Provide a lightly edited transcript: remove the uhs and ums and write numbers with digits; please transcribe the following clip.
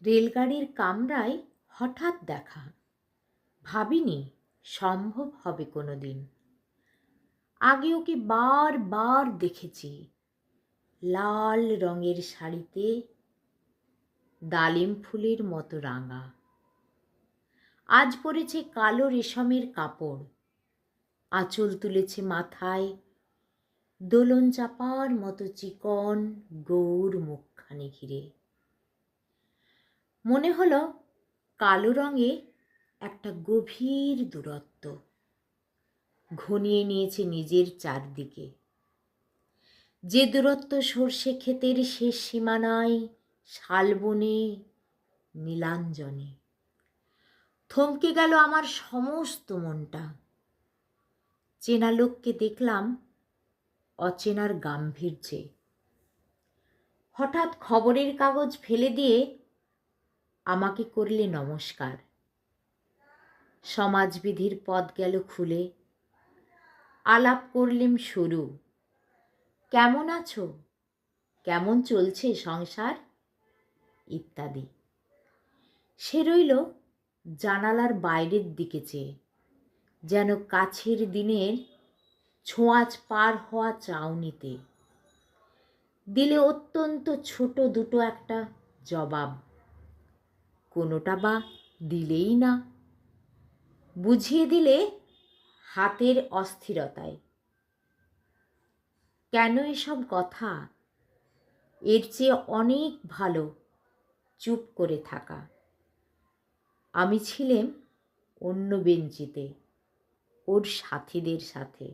রেলগাড়ির কামরায় হঠাৎ দেখা, ভাবিনি সম্ভব হবে কোনো দিন। আগে ওকে বার দেখেছি, লাল রঙের শাড়িতে, ডালিম ফুলের মতো রাঙা। আজ পরেছে কালো রেশমের কাপড়, আঁচল তুলেছে মাথায়, দোলন চাপার মতো চিকন গৌর মুখখানি ঘিরে। মনে হলো কালো রঙে একটা গভীর দূরত্ব ঘনিয়ে নিয়েছে নিজের চারদিকে, যে দূরত্ব সর্ষে ক্ষেতের শেষ সীমানায়, শালবনে, নীলাঞ্জনে। থমকে গেল আমার সমস্ত মনটা। চেনা লোককে দেখলাম অচেনার গাম্ভীর্যে। হঠাৎ খবরের কাগজ ফেলে দিয়ে আমাকে করলে নমস্কার। সমাজবিধির পথ গেল খুলে, আলাপ করলেম শুরু। কেমন আছো, কেমন চলছে সংসার, ইত্যাদি। সে রইল জানালার বাইরের দিকে চেয়ে, যেন কাছের দিনের ছোঁয়াচ পার হওয়া চাউনিতে। দিলে অত্যন্ত ছোট দুটো একটা জবাব, কোনোটা বা দিলেই না। বুঝিয়ে দিলে হাতের অস্থিরতায়। কেন এসব কথা? এর চেয়ে অনেক ভালো চুপ করে থাকা। আমি ছিলাম অন্য বেঞ্চিতে, ওর সাথীদের সাথে।